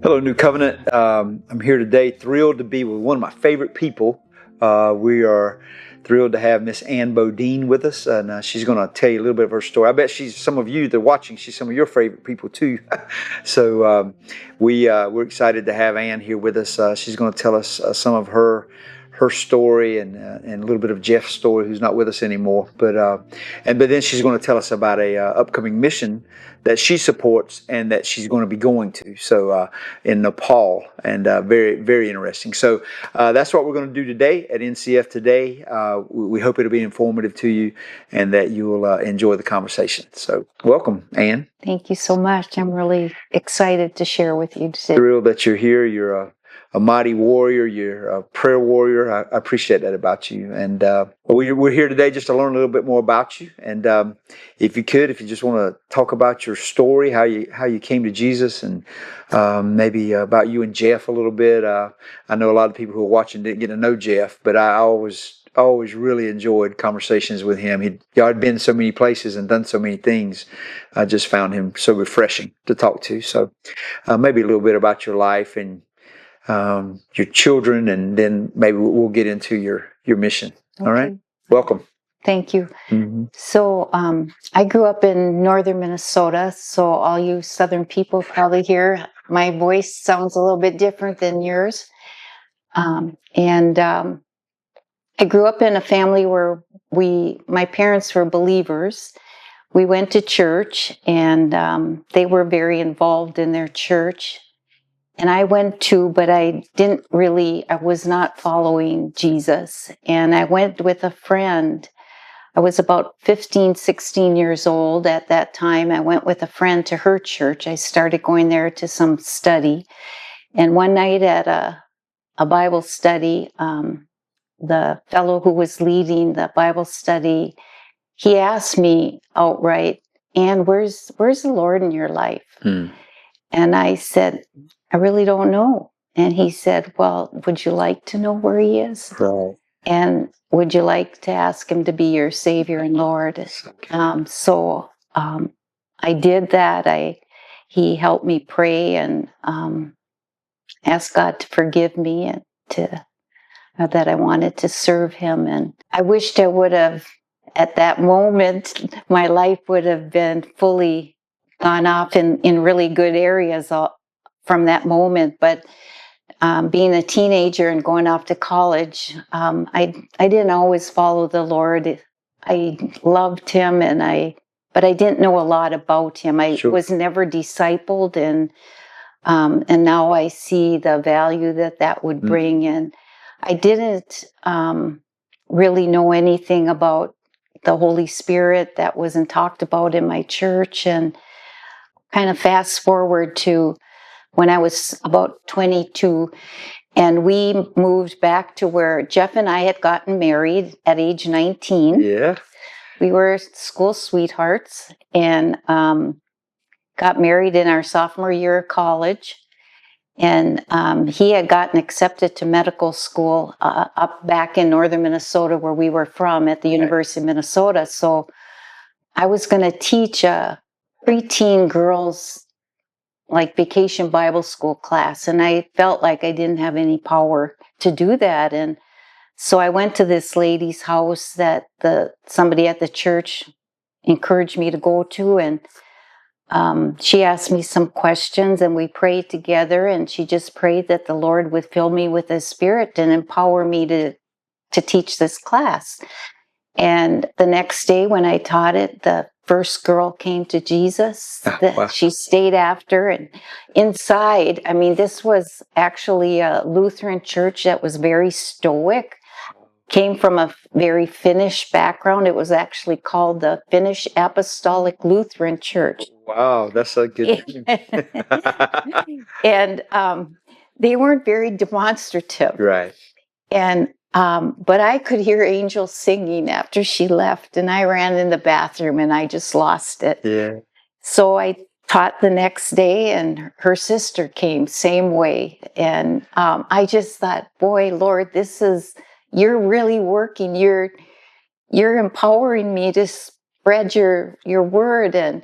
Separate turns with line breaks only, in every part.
Hello, New Covenant. I'm here today, thrilled to be with one of my favorite people. We are thrilled to have Miss Ann Bodin with us, and she's going to tell you a little bit of her story. I bet some of you that are watching, she's some of your favorite people too. So we're excited to have Ann here with us. She's going to tell us some of her story and a little bit of Jeff's story, who's not with us anymore. But then she's going to tell us about a upcoming mission that she supports and that she's going to be going to. So in Nepal, and very, very interesting. So that's what we're going to do today at NCF today. We hope it'll be informative to you and that you will enjoy the conversation. So welcome, Ann.
Thank you so much. I'm really excited to share with you today.
Thrilled that you're here. You're a mighty warrior. You're a prayer warrior. I appreciate that about you. And we're here today just to learn a little bit more about you. And if you just want to talk about your story, how you came to Jesus, and maybe about you and Jeff a little bit. I know a lot of people who are watching didn't get to know Jeff, but I always really enjoyed conversations with him. Y'all had been so many places and done so many things. I just found him so refreshing to talk to. So maybe a little bit about your life and your children, and then maybe we'll get into your mission. Okay. All right. Welcome.
Thank you.
Mm-hmm.
So I grew up in northern Minnesota. So all you southern people probably hear my voice sounds a little bit different than yours. And I grew up in a family where my parents were believers. We went to church, and they were very involved in their church. And I went too, but I was not following Jesus. And I went with a friend. I was about 15, 16 years old at that time. I went with a friend to her church. I started going there to some study. And one night at a Bible study, the fellow who was leading the Bible study, he asked me outright, "Ann, where's the Lord in your life?" And I said, "I really don't know." And he said, "Well, would you like to know where he is?
Right.
And would you like to ask him to be your Savior and Lord?" So I did that. He helped me pray and ask God to forgive me and that I wanted to serve him. And I wished I would have, at that moment, my life would have been fully gone off in really good areas from that moment. But being a teenager and going off to college, I didn't always follow the Lord. I loved him, but I didn't know a lot about him. I was never discipled, and now I see the value that would bring. And I didn't really know anything about the Holy Spirit. That wasn't talked about in my church. And kind of fast forward to when I was about 22, and we moved back to where Jeff and I had gotten married at age 19.
Yeah.
We were school sweethearts and got married in our sophomore year of college. And he had gotten accepted to medical school up back in northern Minnesota, where we were from, at the University of Minnesota. So I was going to teach a preteen girls like vacation Bible school class. And I felt like I didn't have any power to do that. And so I went to this lady's house that somebody at the church encouraged me to go to. And she asked me some questions, and we prayed together. And she just prayed that the Lord would fill me with His Spirit and empower me to teach this class. And the next day when I taught it, the first girl came to Jesus.
Wow.
She stayed after, and inside, I mean, this was actually a Lutheran church that was very stoic, came from a very Finnish background. It was actually called the Finnish Apostolic Lutheran Church.
Wow, that's a good name.
And they weren't very demonstrative.
Right.
And but I could hear angels singing after she left, and I ran in the bathroom and I just lost it.
Yeah.
So I taught the next day, and her sister came same way. And I just thought, boy, Lord, you're really working. You're empowering me to spread your word. And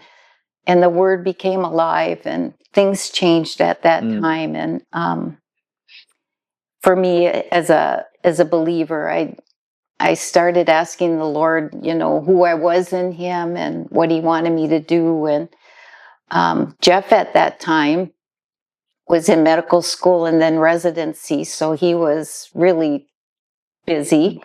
the Word became alive, and things changed at that time. And for me, as a believer, I started asking the Lord, who I was in Him and what He wanted me to do. And Jeff at that time was in medical school and then residency, so he was really busy.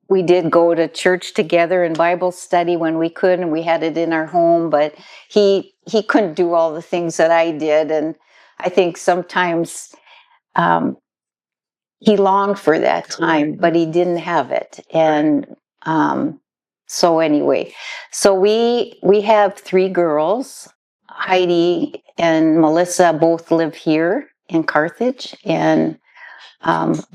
We did go to church together and Bible study when we could, and we had it in our home, but he couldn't do all the things that I did. And I think sometimes he longed for that time, but he didn't have it. And so anyway, so we have 3 girls. Heidi and Melissa both live here in Carthage, and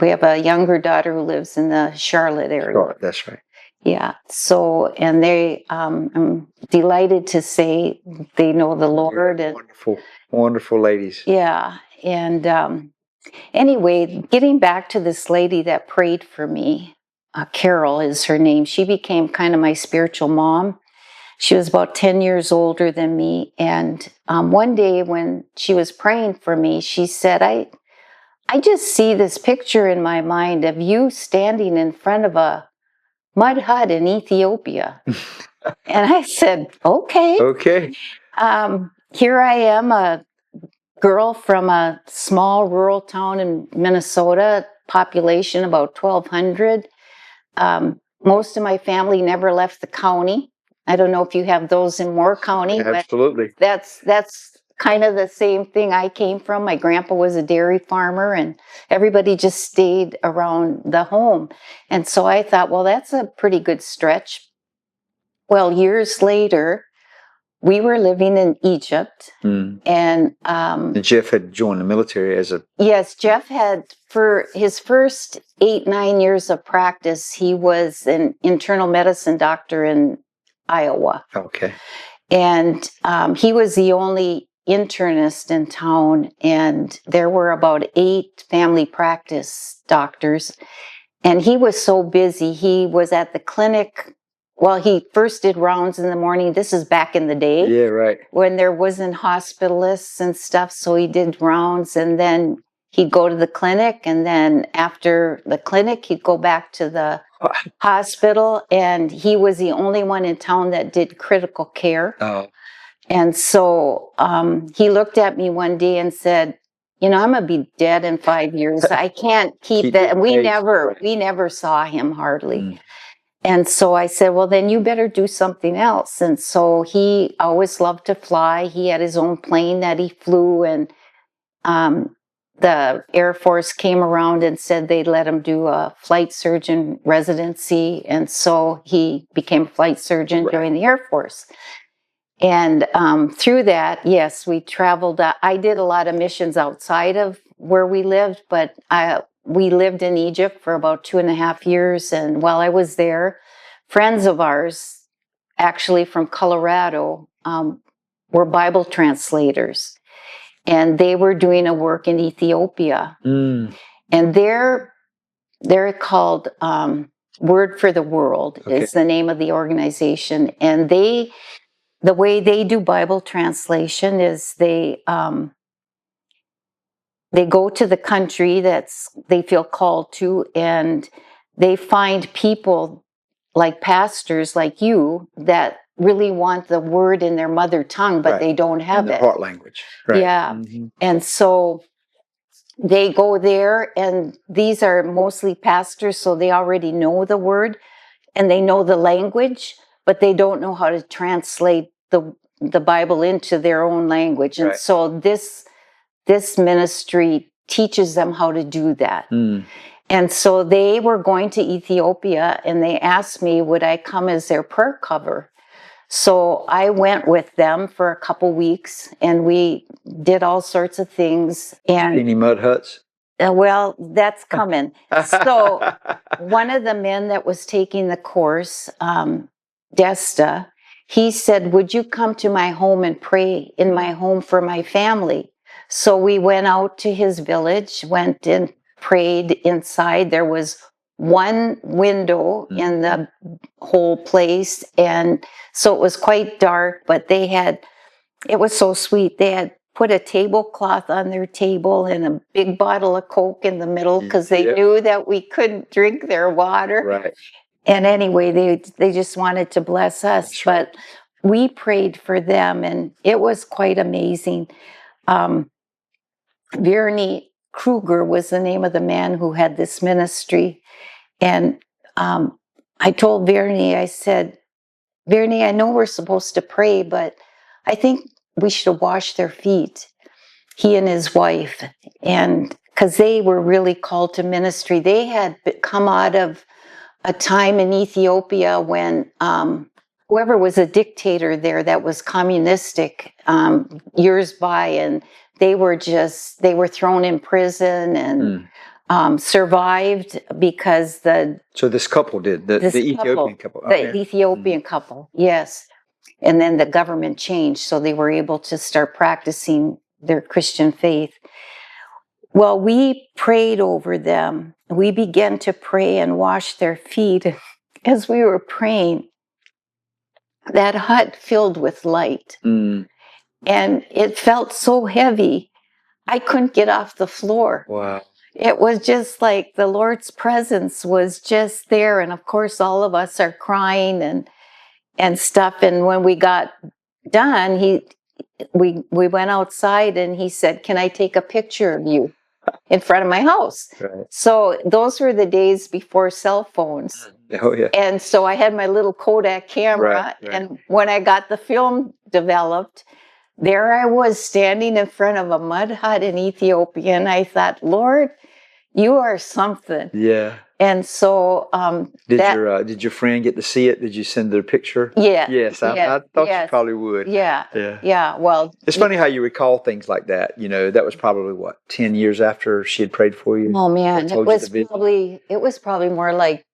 we have a younger daughter who lives in the Charlotte area.
Charlotte, that's right.
Yeah. So, and they, I'm delighted to say they know the Lord. And
wonderful ladies.
Yeah. And anyway, getting back to this lady that prayed for me, Carol is her name. She became kind of my spiritual mom. She was about 10 years older than me. And one day when she was praying for me, she said, I just see this picture in my mind of you standing in front of a mud hut in Ethiopia. And I said, okay.
Okay.
Here I am, a girl from a small rural town in Minnesota, population about 1,200. Most of my family never left the county. I don't know if you have those in Moore County.
Absolutely.
But that's kind of the same thing I came from. My grandpa was a dairy farmer, and everybody just stayed around the home. And so I thought, well, that's a pretty good stretch. Well, years later, we were living in Egypt, and
Jeff had joined the military as a...
Yes, Jeff had, for his first 8-9 years of practice, he was an internal medicine doctor in Iowa.
Okay.
And he was the only internist in town, and there were about 8 family practice doctors. And he was so busy, he was at the clinic. Well, he first did rounds in the morning. This is back in the day.
Yeah, right.
When there wasn't hospitalists and stuff, so he did rounds, and then he'd go to the clinic, and then after the clinic, he'd go back to the hospital, and he was the only one in town that did critical care.
Oh.
And so he looked at me one day and said, I'm going to be dead in 5 years. I can't keep that. And we never saw him hardly. And so I said, well, then you better do something else. And so he always loved to fly. He had his own plane that he flew, and the Air Force came around and said they'd let him do a flight surgeon residency. And so he became a flight surgeon during the Air Force. And through that, yes, we traveled. I did a lot of missions outside of where we lived, but we lived in Egypt for about 2.5 years. And while I was there, friends of ours, actually from Colorado, were Bible translators. And they were doing a work in Ethiopia. And they're called Word for the World is the name of the organization. And the way they do Bible translation is they go to the country they feel called to, and they find people like pastors like you that really want the word in their mother tongue, but they don't have it.
Heart language. Right.
Yeah. And so they go there, and these are mostly pastors, so they already know the word and they know the language, but they don't know how to translate the Bible into their own language. And so this ministry teaches them how to do that. And so they were going to Ethiopia, and they asked me, would I come as their prayer cover? So I went with them for a couple weeks, and we did all sorts of things. And
any mud huts?
Well, that's coming. So one of the men that was taking the course, Desta, he said, would you come to my home and pray in my home for my family? So we went out to his village, went and prayed inside. There was one window in the whole place, and so it was quite dark, but they had it was so sweet. They had put a tablecloth on their table and a big bottle of Coke in the middle because they knew that we couldn't drink their water.
Right.
And anyway, they just wanted to bless us.
That's right.
But we prayed for them, and it was quite amazing. Vierny Kruger was the name of the man who had this ministry. And I told Vierny, I said, Vierny, I know we're supposed to pray, but I think we should wash their feet, he and his wife, and because they were really called to ministry. They had come out of a time in Ethiopia when whoever was a dictator there that was communistic years by, and they were thrown in prison and survived because
So this couple did, the Ethiopian couple.
The Ethiopian couple, yes. And then the government changed, so they were able to start practicing their Christian faith. Well, we prayed over them. We began to pray and wash their feet. As we were praying, that hut filled with light. And it felt so heavy, I couldn't get off the floor.
Wow.
It was just like the Lord's presence was just there. And of course, all of us are crying and stuff. And when we got done, we went outside and he said, "Can I take a picture of you in front of my house?"
Right.
So those were the days before cell phones.
Oh, yeah.
And so I had my little Kodak camera.
Right.
And when I got the film developed, there I was standing in front of a mud hut in Ethiopia. And I thought, Lord, you are something.
Yeah.
And so
did your friend get to see it? Did you send her a picture?
Yeah.
Yes, I thought you probably would.
Yeah.
Yeah.
Yeah. Well,
it's funny how you recall things like that. You know, that was probably what, 10 years after she had prayed for you.
Oh man, it was probably more like,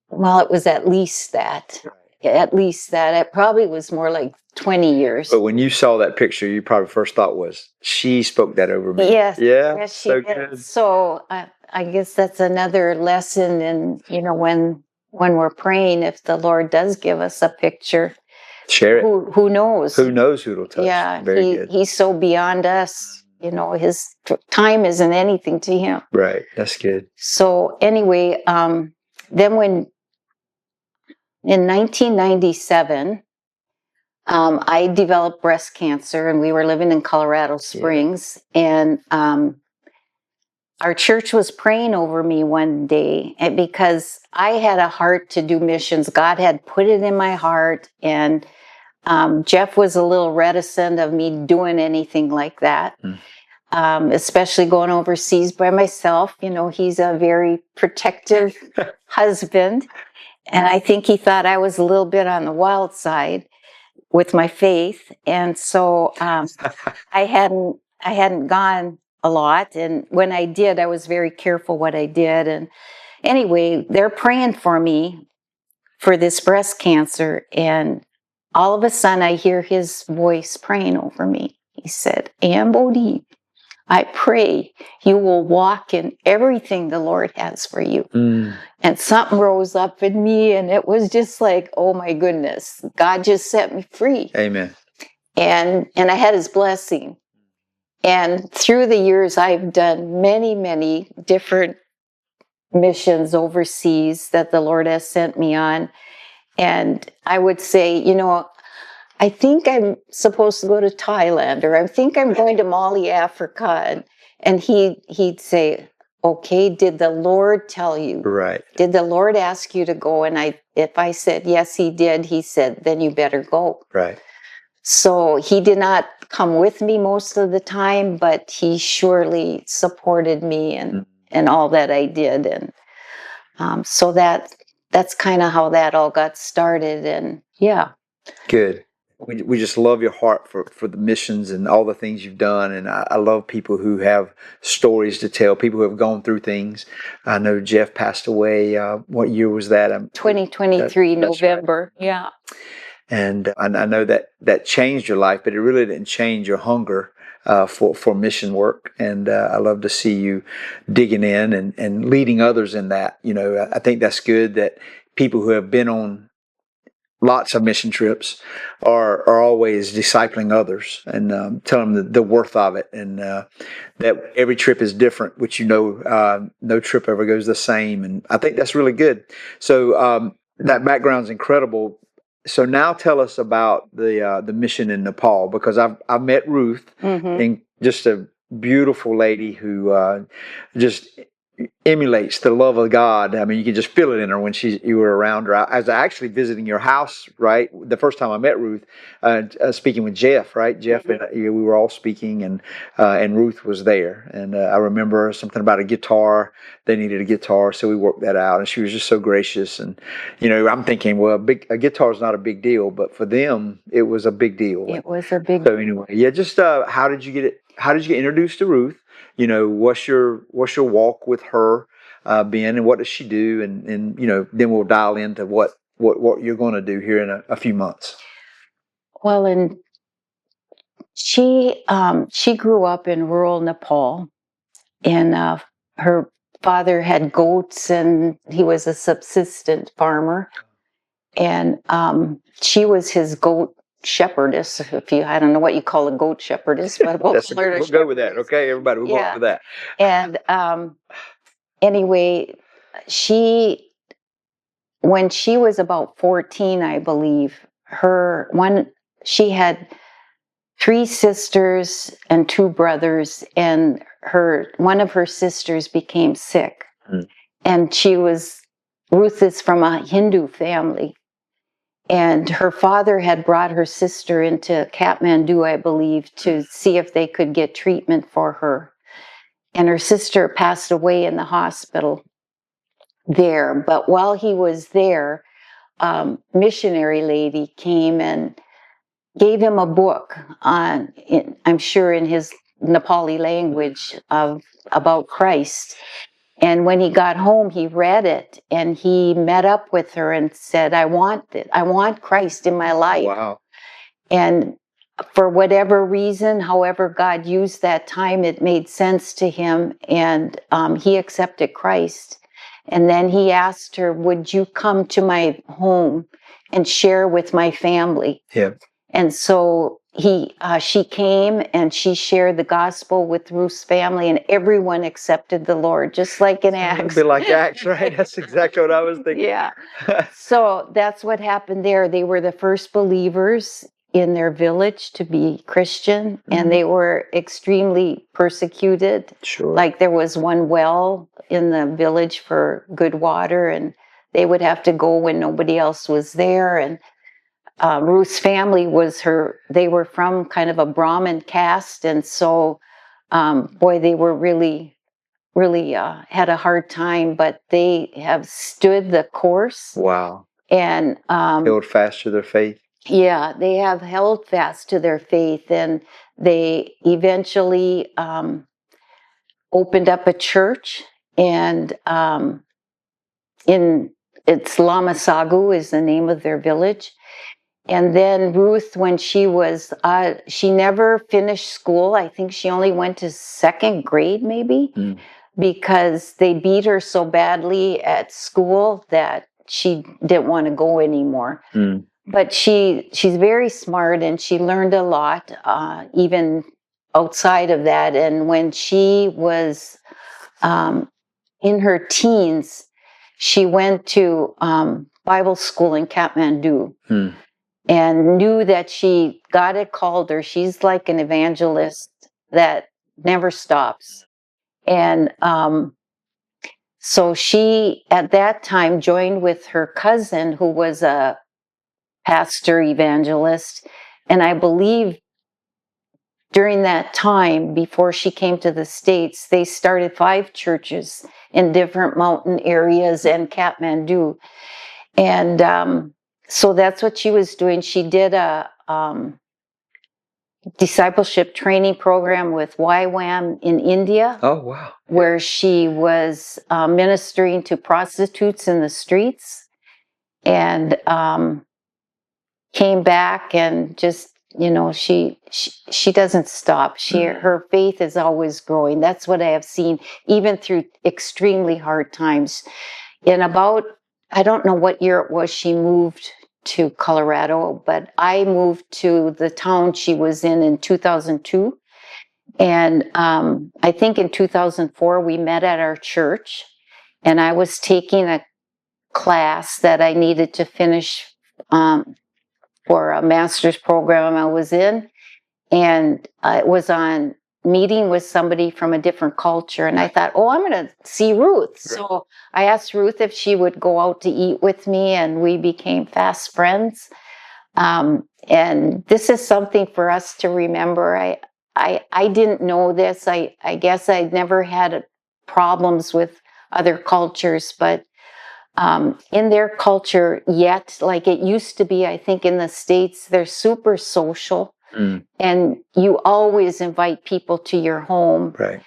well, it was at least that. At least that. It probably was more like 20 years.
But when you saw that picture, you probably first thought was, she spoke that over me.
Yes.
Yeah.
Yes, she
so
did.
good.
So I guess that's another lesson in, when we're praying, if the Lord does give us a picture,
share it.
Who knows?
Who knows who it'll touch?
Yeah.
Very good.
He's so beyond us. His time isn't anything to him.
Right. That's good.
So anyway, then when in 1997, I developed breast cancer, and we were living in Colorado Springs. Yeah. And our church was praying over me one day, and because I had a heart to do missions. God had put it in my heart, and Jeff was a little reticent of me doing anything like that, especially going overseas by myself. He's a very protective husband. And I think he thought I was a little bit on the wild side with my faith. And so I hadn't gone a lot. And when I did, I was very careful what I did. And anyway, they're praying for me for this breast cancer. And all of a sudden, I hear his voice praying over me. He said, "Ann Bodin, I pray you will walk in everything the Lord has for you." And something rose up in me, and it was just like, oh my goodness, God just set me free.
Amen.
And I had his blessing. And through the years, I've done many, many different missions overseas that the Lord has sent me on. And I would say, I think I'm supposed to go to Thailand, or I think I'm going to Mali, Africa. And he'd say, "Okay, did the Lord tell you?
Right.
Did the Lord ask you to go?" And if I said, "Yes, he did," he said, "Then you better go."
Right. So
he did not come with me most of the time, but he surely supported me and all that I did. And so that's kind of how that all got started. And yeah.
Good. We just love your heart for the missions and all the things you've done. And I love people who have stories to tell, people who have gone through things. I know Jeff passed away. What year was that?
2023, November.
Right.
Yeah.
And I know that changed your life, but it really didn't change your hunger for mission work. And I love to see you digging in and leading others in that. I think that's good that people who have been on lots of mission trips are always discipling others and telling them the worth of it, and that every trip is different, which no trip ever goes the same. And I think that's really good. So that background's incredible. So now tell us about the mission in Nepal, because I've met Ruth, and just a beautiful lady who just emulates the love of God. I mean, you can just feel it in her when you were around her. I was actually visiting your house, right? The first time I met Ruth, speaking with Jeff, right? Jeff and we were all speaking, and Ruth was there. And I remember something about a guitar. They needed a guitar, so we worked that out. And she was just so gracious. And I'm thinking, well, a guitar is not a big deal, but for them, it was a big deal.
It was a big.
So anyway, yeah. Just how did you get it? How did you get introduced to Ruth? What's your walk with her been, and what does she do? And then we'll dial into what you're going to do here in a few months.
Well, and she grew up in rural Nepal, and her father had goats, and he was a subsistent farmer, and she was his goat shepherdess. I don't know what you call a goat shepherdess, but we'll
go with that. Okay, everybody, we'll go with that.
And anyway, when she was about 14, I believe, she had 3 sisters and 2 brothers, and one of her sisters became sick, and Ruth is from a Hindu family. And her father had brought her sister into Kathmandu, I believe, to see if they could get treatment for her. And her sister passed away in the hospital there. But while he was there, missionary lady came and gave him a book I'm sure in his Nepali language, about Christ. And when he got home, he read it, and he met up with her and said, I want Christ in my life.
Wow.
And for whatever reason, however God used that time, it made sense to him, and he accepted Christ. And then he asked her, would you come to my home and share with my family?
Yeah.
And so she came, and she shared the gospel with Ruth's family, and everyone accepted the Lord, just like in Acts.
A bit like Acts, right? That's exactly what I was thinking.
Yeah. So that's what happened there. They were the first believers in their village to be Christian, and they were extremely persecuted.
Sure.
Like there was one well in the village for good water, and they would have to go when nobody else was there. And Ruth's family they were from kind of a Brahmin caste, and so, they were really, really had a hard time, but they have stood the course.
Wow.
And
held fast to their faith.
Yeah, they have held fast to their faith, and they eventually opened up a church, and it's Lamasagu is the name of their village. And then Ruth, when she never finished school. I think she only went to 2nd grade, maybe, because they beat her so badly at school that she didn't want to go anymore. But she's very smart, and she learned a lot, even outside of that. And when she was in her teens, she went to Bible school in Kathmandu. And knew that God had called her. She's like an evangelist that never stops. And so she, at that time, joined with her cousin, who was a pastor evangelist. And I believe during that time, before she came to the States, they started 5 churches in different mountain areas and Kathmandu. And so that's what she was doing. She did a discipleship training program with YWAM in India.
Oh, wow.
Where she was ministering to prostitutes in the streets, and came back, and just, she doesn't stop. Her faith is always growing. That's what I have seen, even through extremely hard times. In about, I don't know what year it was, she moved to Colorado, but I moved to the town she was in 2002. And I think in 2004 we met at our church, and I was taking a class that I needed to finish for a master's program I was in, and it was on meeting with somebody from a different culture, and I thought, oh, I'm going to see Ruth. So I asked Ruth if she would go out to eat with me, and we became fast friends. And this is something for us to remember. I didn't know this. I guess I'd never had problems with other cultures, but in their culture yet, like it used to be, I think in the States, they're super social. And you always invite people to your home.
Right.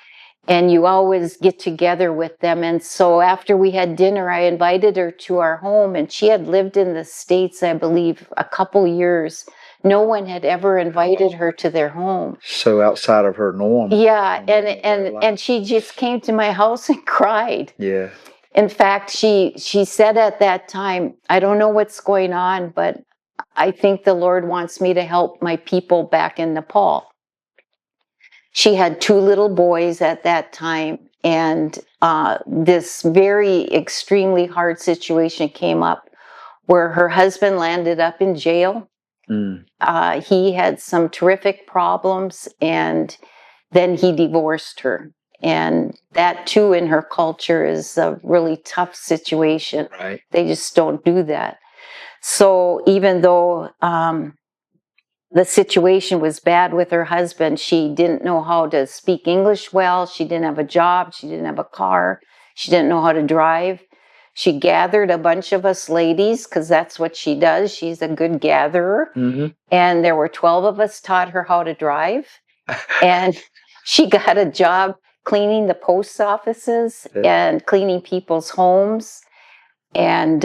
And you always get together with them. And so after we had dinner, I invited her to our home, and she had lived in the States, I believe, a couple years. No one had ever invited her to their home.
So outside of her norm.
Yeah, and she just came to my house and cried.
Yeah.
In fact, she said at that time, I don't know what's going on, but I think the Lord wants me to help my people back in Nepal. She had 2 little boys at that time, and this very extremely hard situation came up where her husband landed up in jail. He had some terrific problems, and then he divorced her. And that, too, in her culture is a really tough situation.
Right.
They just don't do that. So even though the situation was bad with her husband, she didn't know how to speak English well. She didn't have a job. She didn't have a car. She didn't know how to drive. She gathered a bunch of us ladies, because that's what she does. She's a good gatherer. And there were 12 of us, taught her how to drive. And she got a job cleaning the post offices and cleaning people's homes and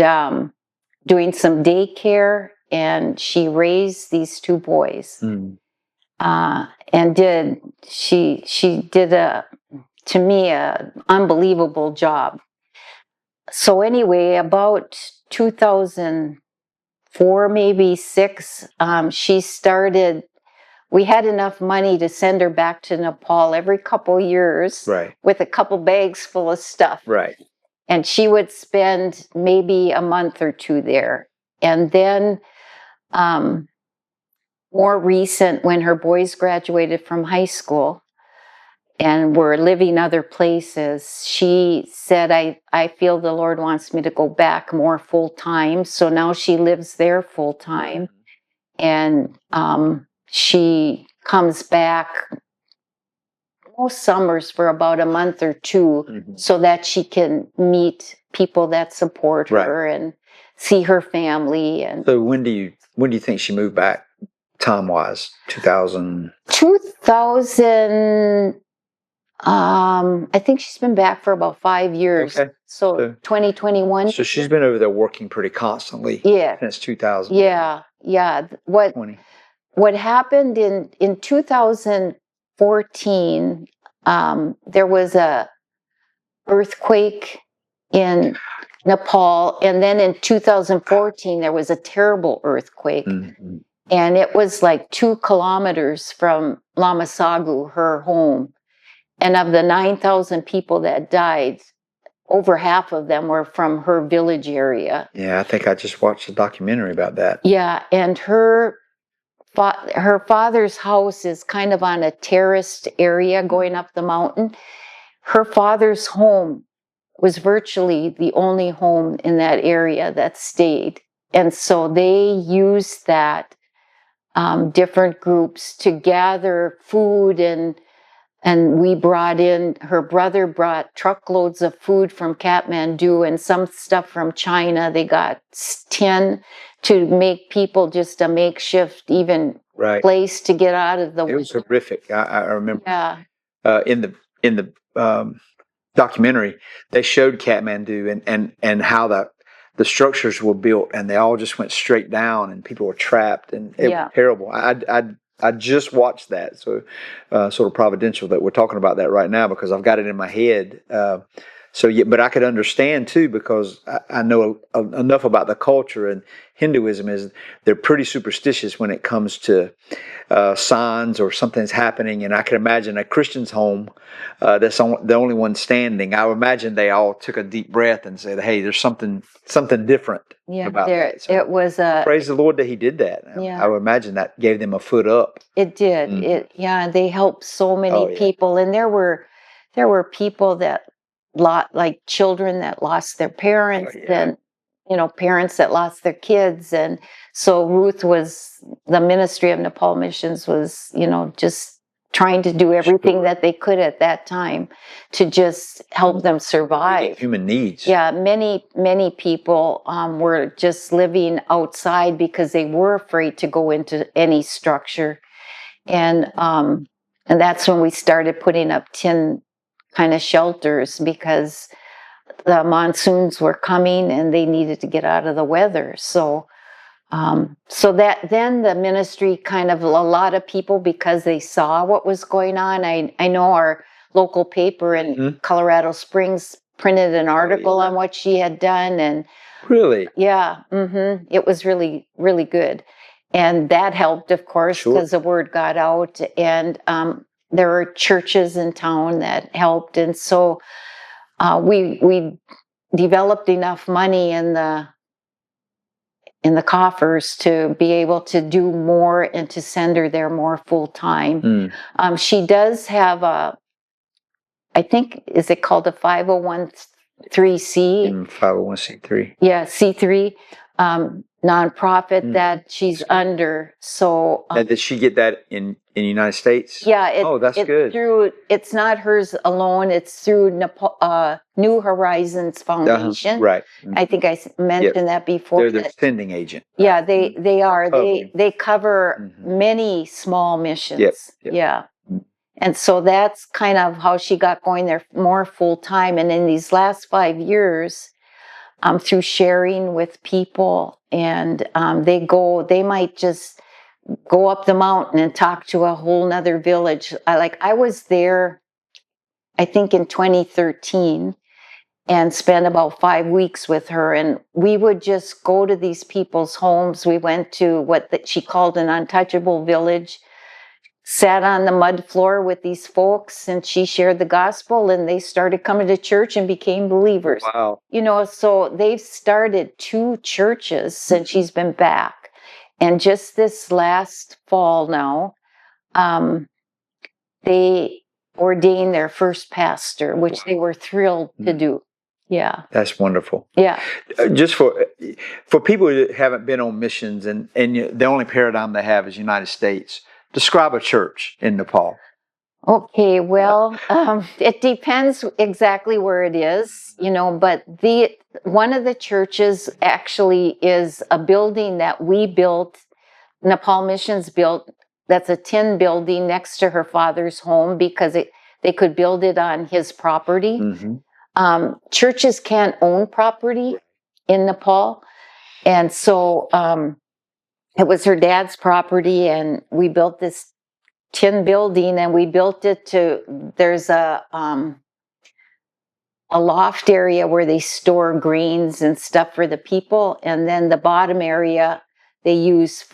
doing some daycare. And she raised these 2 boys, and she did to me, a unbelievable job. So anyway, about 2004, maybe 6, she started. We had enough money to send her back to Nepal every couple years, with a couple bags full of stuff.
Right.
And she would spend maybe a month or 2 there, and then. More recent, when her boys graduated from high school and were living other places, she said, I feel the Lord wants me to go back more full time. So now she lives there full time. And she comes back most summers for about a month or 2 so that she can meet people that support her and see her family. And
so when do you think she moved back, time-wise? 2000.
I think she's been back for about 5 years.
Okay.
So 2021.
So she's been over there working pretty constantly.
Yeah.
Since 2000.
Yeah. What happened in 2014? There was a earthquake in Nepal, and then in 2014 there was a terrible earthquake. And it was like 2 kilometers from Lamasagu, her home. And of the 9,000 people that died, over half of them were from her village area.
Yeah, I think I just watched a documentary about that.
Yeah, and her father's house is kind of on a terraced area going up the mountain. Her father's home was virtually the only home in that area that stayed. And so they used that, different groups to gather food, and we brought in, her brother brought truckloads of food from Kathmandu and some stuff from China. They got tin to make people just a makeshift place to get out of the
winter. It was horrific. I remember.
Yeah.
In the documentary, they showed Kathmandu and how the structures were built, and they all just went straight down, and people were trapped, and it was terrible. I just watched that, so sort of providential that we're talking about that right now, because I've got it in my head. So yeah, but I could understand too, because I know enough about the culture, and Hinduism is they're pretty superstitious when it comes to signs or something's happening. And I can imagine a Christian's home that's the only one standing. I would imagine they all took a deep breath and said, "Hey, there's something different about that." So
it was a
praise the Lord that He did that.
yeah.
I would imagine that gave them a foot up.
It did. They helped so many people, and there were people that like children that lost their parents, and parents that lost their kids, and so Ruth was the ministry of Nepal Missions was just trying to do everything that they could at that time to just help them survive.
Human needs.
Yeah, many people were just living outside because they were afraid to go into any structure. And that's when we started putting up tin kind of shelters, because the monsoons were coming and they needed to get out of the weather. So that then the ministry kind of, a lot of people, because they saw what was going on. I know our local paper in Colorado Springs printed an article on what she had done, and
really,
it was really, really good. And that helped, of course, because the word got out, and there were churches in town that helped. And so we developed enough money in the coffers to be able to do more and to send her there more full time. She does have I think, is it called a 501c?
501c3.
Yeah, C3. Nonprofit that she's under. So
did she get that in the United States?
Yeah,
that's good.
It's not hers alone. It's through New Horizons Foundation.
Right.
I think I mentioned that before.
They're the sending agent.
Yeah, they are. They cover many small missions.
Yep.
Yeah. And so that's kind of how she got going there more full time. And in these last 5 years, through sharing with people, and they might just go up the mountain and talk to a whole nother village. I was there, I think in 2013, and spent about 5 weeks with her, and we would just go to these people's homes. We went to what she called an untouchable village, sat on the mud floor with these folks, and she shared the gospel, and they started coming to church and became believers.
Wow.
So they've started 2 churches since she's been back. And just this last fall now, they ordained their first pastor, which they were thrilled to do. Yeah.
That's wonderful.
Yeah.
Just for people that haven't been on missions, and the only paradigm they have is United States, describe a church in Nepal.
Okay, well, it depends exactly where it is, but one of the churches actually is a building that we built, Nepal Missions built, that's a tin building next to her father's home, because they could build it on his property. Churches can't own property in Nepal, and so it was her dad's property, and we built this tin building, and we built it there's a loft area where they store grains and stuff for the people, and then the bottom area they use it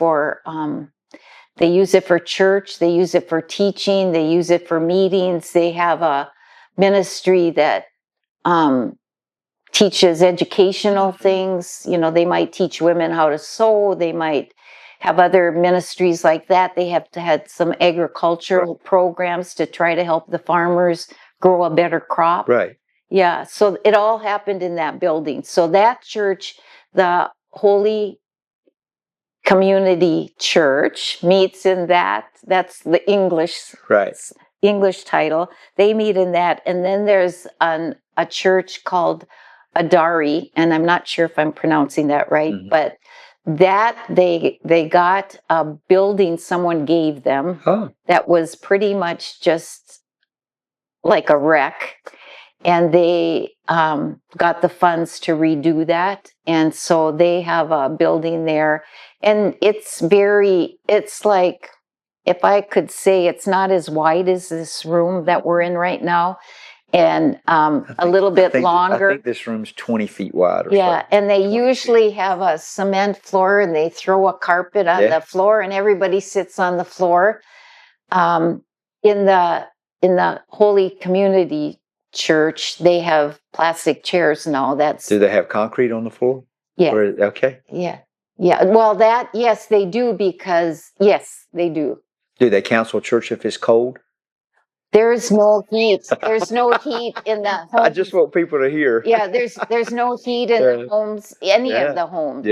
for church, they use it for teaching, they use it for meetings. They have a ministry that teaches educational things. They might teach women how to sew, they might have other ministries like that. They have had some agricultural programs to try to help the farmers grow a better crop.
Right.
Yeah, so it all happened in that building. So that church, the Holy Community Church, meets in that. That's the English title. They meet in that. And then there's a church called Adari, and I'm not sure if I'm pronouncing that right, but that they got a building someone gave them that was pretty much just like a wreck, and they got the funds to redo that, and so they have a building there, and it's like, if I could say, it's not as wide as this room that we're in right now, and a little bit longer.
I think this room's 20 feet wide. Or
yeah,
so.
and they usually have a cement floor, and they throw a carpet on the floor, and everybody sits on the floor. In the Holy Community Church, they have plastic chairs now.
Do they have concrete on the floor?
Yeah.
Okay.
Yeah. Yeah. Well, yes, they do, because yes, they do.
Do they counsel church if it's cold?
There's no heat. There's no heat in the homes.
I just want people to hear.
Yeah, there's no heat in the homes, any of the homes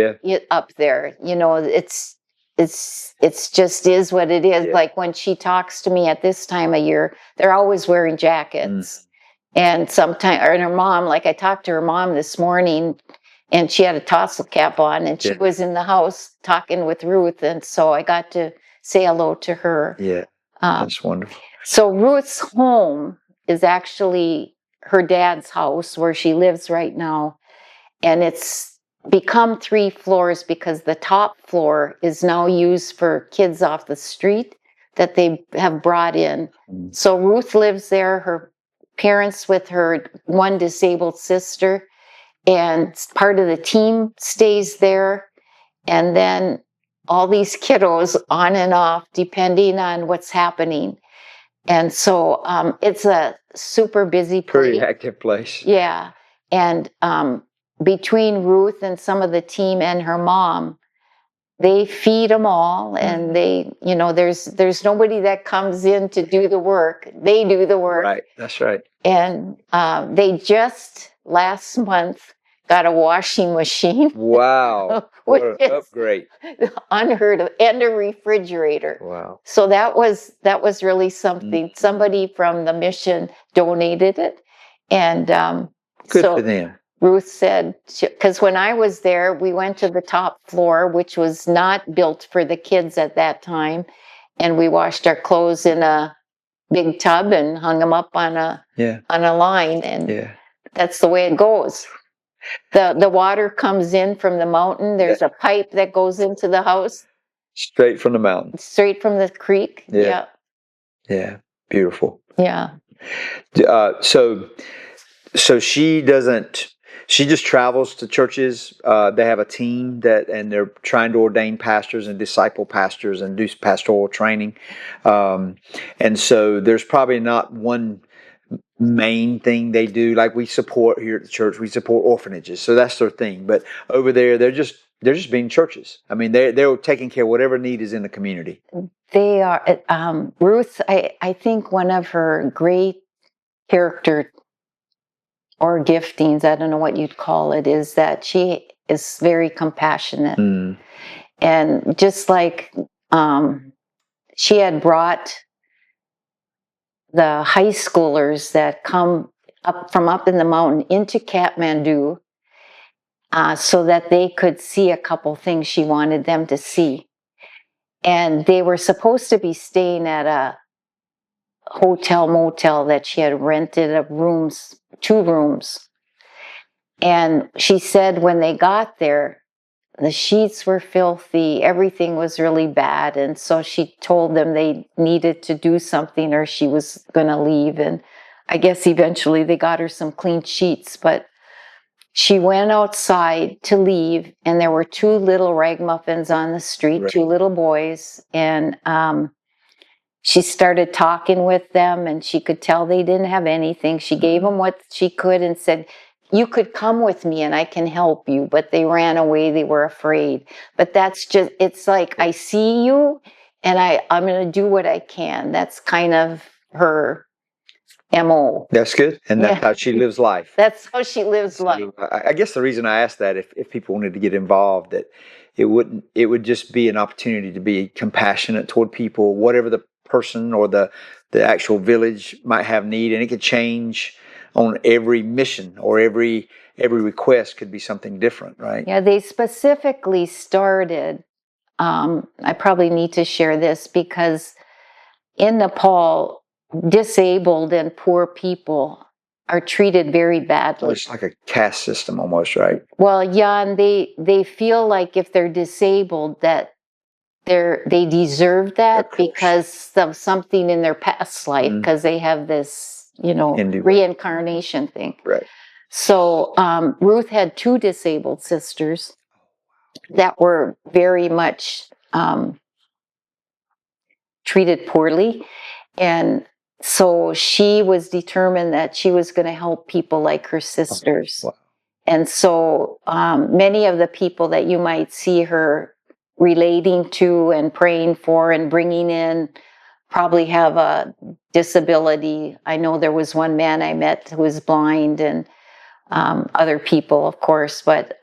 up there. You know, it's just is what it is. Like when she talks to me at this time of year, they're always wearing jackets. And sometimes, or her mom, like I talked to her mom this morning, and she had a tassel cap on, and she was in the house talking with Ruth, and so I got to say hello to her.
Yeah, that's wonderful.
So Ruth's home is actually her dad's house where she lives right now, and it's become 3 floors because the top floor is now used for kids off the street that they have brought in. So Ruth lives there, her parents with her one disabled sister, and part of the team stays there, and then all these kiddos on and off depending on what's happening. And so it's a super busy place.
Pretty active place.
Yeah. And between Ruth and some of the team and her mom, they feed them all, and they, you know, there's nobody that comes in to do the work. They do the work.
Right. That's right.
And they just last month got a washing machine.
Wow. What an upgrade.
Unheard of. And a refrigerator.
Wow.
So that was really something. Somebody from the mission donated it. And
good for them.
Ruth said, because when I was there, we went to the top floor, which was not built for the kids at that time. And we washed our clothes in a big tub and hung them up on a line. And that's the way it goes. The water comes in from the mountain. There's a pipe that goes into the house. Straight from the mountain. Straight from the creek. Yeah.
Yeah. Beautiful.
Yeah.
So she doesn't. She just travels to churches. They have a team and they're trying to ordain pastors and disciple pastors and do pastoral training. And so there's probably not one main thing they do. Like we support here at the church, we support orphanages. So that's their thing. But over there, they're just being churches. I mean, they're taking care of whatever need is in the community.
They are. Ruth, I think one of her great character or giftings, I don't know what you'd call it, is that she is very compassionate. And just like she had brought the high schoolers that come up from up in the mountain into Kathmandu so that they could see a couple things she wanted them to see. And they were supposed to be staying at a hotel motel that she had rented 2 rooms. And she said when they got there, the sheets were filthy, everything was really bad. And so she told them they needed to do something or she was going to leave. And I guess eventually they got her some clean sheets. But she went outside to leave, and there were 2 little ragamuffins on the street, 2 little boys. And she started talking with them, and she could tell they didn't have anything. She gave them what she could and said, "You could come with me and I can help you." But they ran away. They were afraid. But that's just, it's like, I see you and I'm going to do what I can. That's kind of her MO.
That's good. And that's how she lives life.
That's how she lives life.
I guess the reason I asked that, if people wanted to get involved, that it would just be an opportunity to be compassionate toward people, whatever the person or the actual village might have need. And it could change on every mission, or every request could be something different, right?
Yeah, they specifically started, I probably need to share this, because in Nepal, disabled and poor people are treated very badly.
So it's like a caste system almost, right?
Well, yeah, and they feel like if they're disabled that they deserve that because of something in their past life, because they have this
Hindu
reincarnation thing.
Right.
So Ruth had 2 disabled sisters that were very much treated poorly. And so she was determined that she was going to help people like her sisters.
Wow.
And so many of the people that you might see her relating to and praying for and bringing in probably have a disability. I know there was one man I met who was blind, and other people, of course, but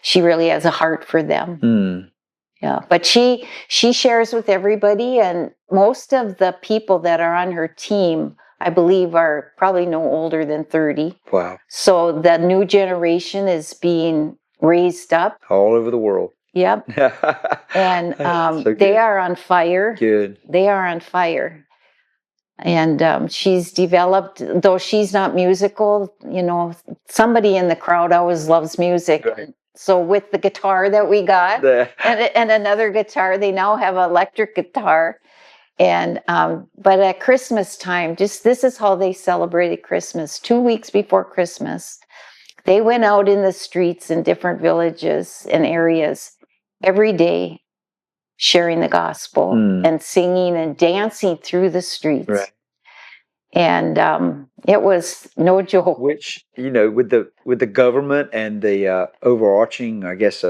she really has a heart for them.
Mm.
Yeah, but she shares with everybody, and most of the people that are on her team, I believe, are probably no older than 30.
Wow.
So the new generation is being raised up.
All over the world.
Yep. And
So
they are on fire.
Good.
They are on fire. And she's developed, though she's not musical, somebody in the crowd always loves music.
Right.
So with the guitar that we got and another guitar, they now have an electric guitar. And but at Christmas time, this is how they celebrated Christmas. 2 weeks before Christmas, they went out in the streets in different villages and areas every day, sharing the gospel and singing and dancing through the streets.
Right.
And it was no joke.
Which, with the government and the overarching, I guess,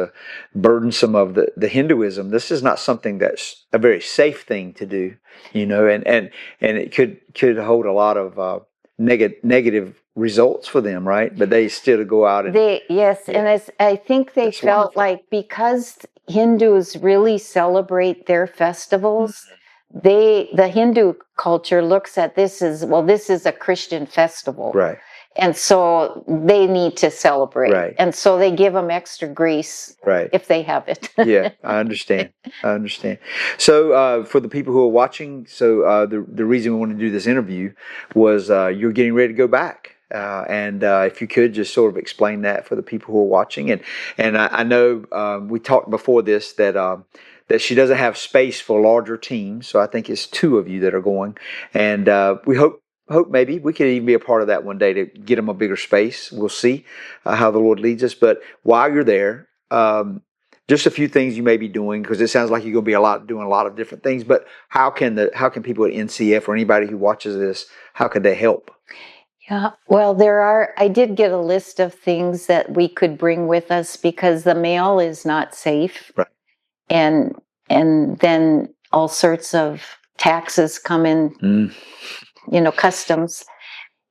burdensome of the Hinduism, this is not something that's a very safe thing to do, and it could hold a lot of negative results for them, right? But they still go out and
and I think they felt
wonderful.
like because Hindus really celebrate their festivals, the Hindu culture looks at this as, well, this is a Christian festival.
Right.
And so they need to celebrate.
Right.
And so they give them extra grace if they have it.
Yeah, I understand. So for the people who are watching, the reason we wanted to do this interview was you're getting ready to go back. And if you could just sort of explain that for the people who are watching. And I know we talked before this that she doesn't have space for larger teams. So I think it's 2 of you that are going. And we hope maybe we could even be a part of that one day to get them a bigger space. We'll see how the Lord leads us. But while you're there, just a few things you may be doing, because it sounds like you're going to be doing a lot of different things. But how can people at NCF or anybody who watches this, how could they help?
Yeah, well, I did get a list of things that we could bring with us because the mail is not safe.
Right.
And then all sorts of taxes come in, customs.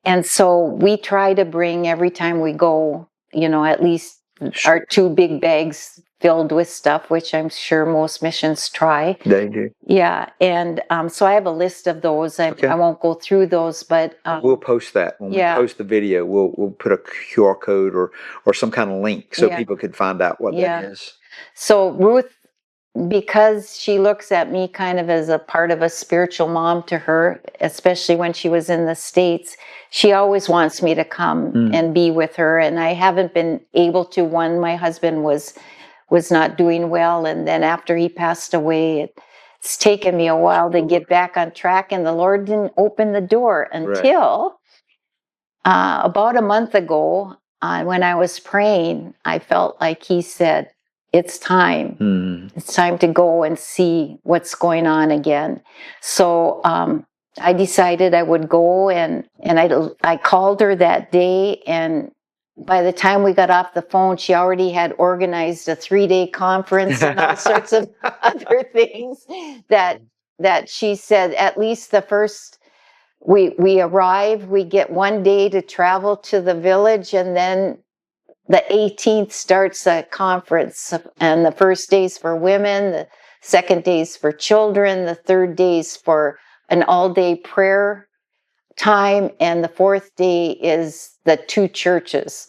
And so we try to bring, every time we go, at least our 2 big bags filled with stuff, which I'm sure most missions try.
They do.
Yeah. And so I have a list of those. I won't go through those, but
we'll post that when we post the video. We'll put a QR code or some kind of link so people could find out what that is.
So Ruth, because she looks at me kind of as a part of a spiritual mom to her, especially when she was in the States, she always wants me to come and be with her. And I haven't been able to. One, my husband was not doing well. And then after he passed away, it's taken me a while to get back on track. And the Lord didn't open the door until about a month ago, when I was praying, I felt like he said, it's time. It's time to go and see what's going on again. So I decided I would go, and I called her that day, and by the time we got off the phone, she already had organized a 3-day conference and all sorts of other things that she said, at least the first, we arrive, we get 1 day to travel to the village, and then the 18th starts a conference, and the first day's for women, the second day's for children, the third day's for an all-day prayer time, and the 4th day is the 2 churches.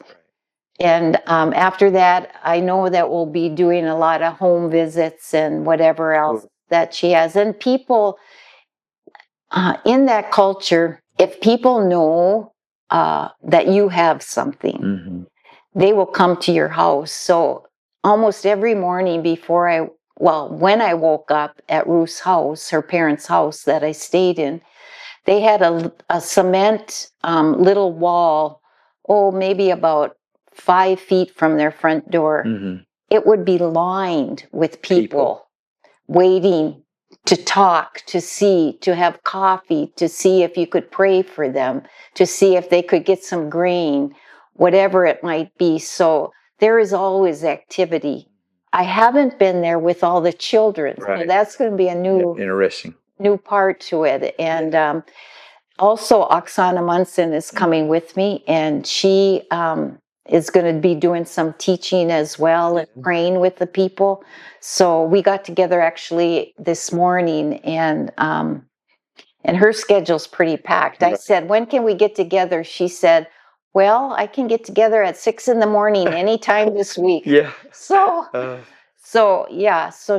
And after that, I know that we'll be doing a lot of home visits and whatever else that she has. And people in that culture, if people know that you have something, they will come to your house. So almost every morning when I woke up at Ruth's house, her parents' house that I stayed in, they had a cement little wall, maybe about 5 feet from their front door.
Mm-hmm.
It would be lined with people waiting to talk, to see, to have coffee, to see if you could pray for them, to see if they could get some grain, whatever it might be. So there is always activity. I haven't been there with all the children, so that's going to be a new part to it. And also, Oksana Munson is coming with me, and she is going to be doing some teaching as well and praying with the people. So we got together actually this morning, and her schedule's pretty packed. I said, "When can we get together?" She said, "Well, I can get together at 6 a.m. anytime this week."
Yeah.
So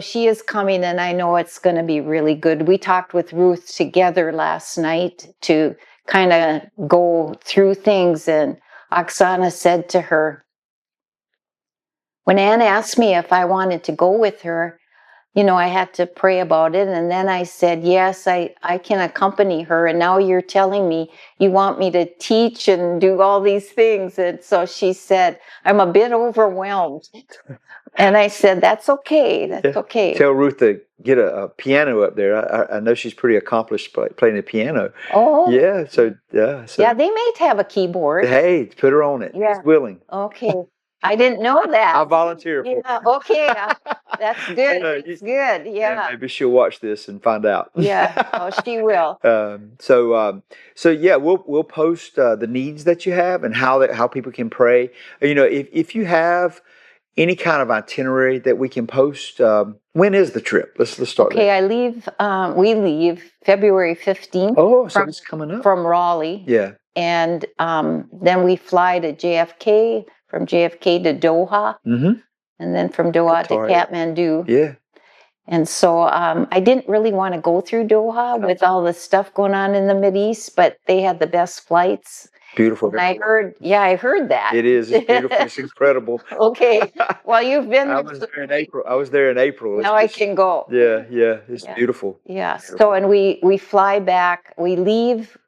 she is coming, and I know it's going to be really good. We talked with Ruth together last night to kind of go through things, and Oksana said to her, when Ann asked me if I wanted to go with her, I had to pray about it, and then I said, yes, I can accompany her, and now you're telling me you want me to teach and do all these things. And so she said, I'm a bit overwhelmed. And I said, that's okay. That's okay.
Tell Ruth to get a piano up there. I know she's pretty accomplished playing the piano.
Oh.
Yeah. So
yeah, they may have a keyboard.
Hey, put her on it. Yeah. She's willing.
Okay. I didn't know that.
I'll volunteer for
it. Okay. That's good. That's good. Yeah.
Maybe she'll watch this and find out.
Yeah. Oh, she will.
So yeah, we'll post the needs that you have and how people can pray. If you have any kind of itinerary that we can post. When is the trip? Let's start.
Okay, there. We leave February 15th.
Oh, so it's coming up
from Raleigh.
Yeah,
and then we fly to JFK. From JFK to Doha, and then from Doha to Kathmandu.
Yeah.
And so I didn't really want to go through Doha with all the stuff going on in the Mideast, but they had the best flights.
Beautiful.
And I heard that.
It is. It's beautiful. It's incredible.
Okay. Well, you've been.
I was there in April.
Now I can go.
Yeah. It's beautiful.
Yeah. So, and we fly back. We leave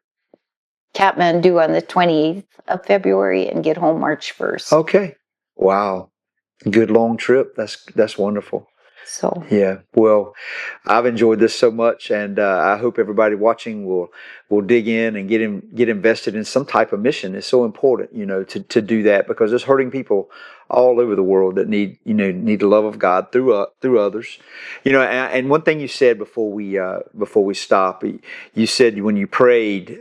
Kathmandu on the 28th of February and get home March 1st.
Okay. Wow. Good long trip. That's wonderful.
So
yeah, well, I've enjoyed this so much, and I hope everybody watching will dig in and get invested in some type of mission. It's so important, to do that, because there's hurting people all over the world that need the love of God through others. And one thing you said before we stop, you said when you prayed,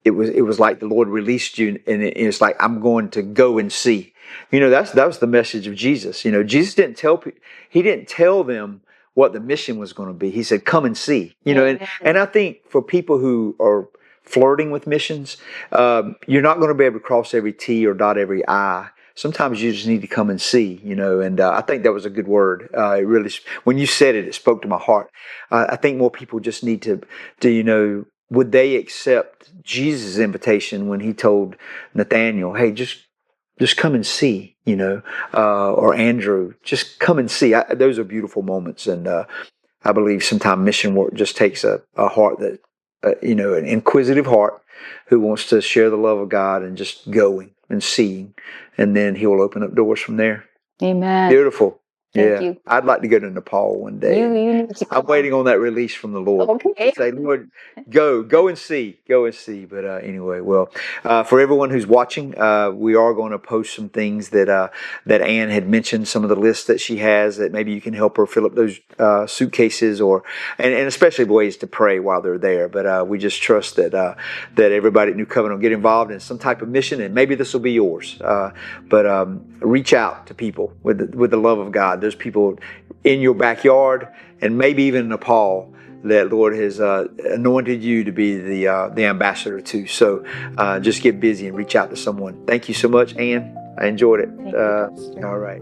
it was like the Lord released you, and it's like, I'm going to go and see. That was the message of Jesus. Jesus didn't tell them what the mission was going to be. He said, come and see. And I think for people who are flirting with missions, you're not going to be able to cross every T or dot every I. Sometimes you just need to come and see, and I think that was a good word. It really, when you said it, it spoke to my heart. I think more people just need to would they accept Jesus' invitation when he told Nathaniel, hey, just come and see, or Andrew, just come and see. Those are beautiful moments. And I believe sometimes mission work just takes a heart that, an inquisitive heart who wants to share the love of God and just going and seeing. And then he will open up doors from there.
Amen.
Beautiful.
Thank you.
I'd like to go to Nepal one day.
You need to
I'm waiting on that release from the Lord.
Okay.
Say, Lord, go and see. But anyway, well, for everyone who's watching, we are going to post some things that Ann had mentioned, some of the lists that she has that maybe you can help her fill up those suitcases, and especially ways to pray while they're there. But we just trust that everybody at New Covenant will get involved in some type of mission, and maybe this will be yours. But reach out to people with the love of God. There's people in your backyard, and maybe even in Nepal, that Lord has anointed you to be the ambassador to. So just get busy and reach out to someone. Thank you so much, Ann. I enjoyed it. All right.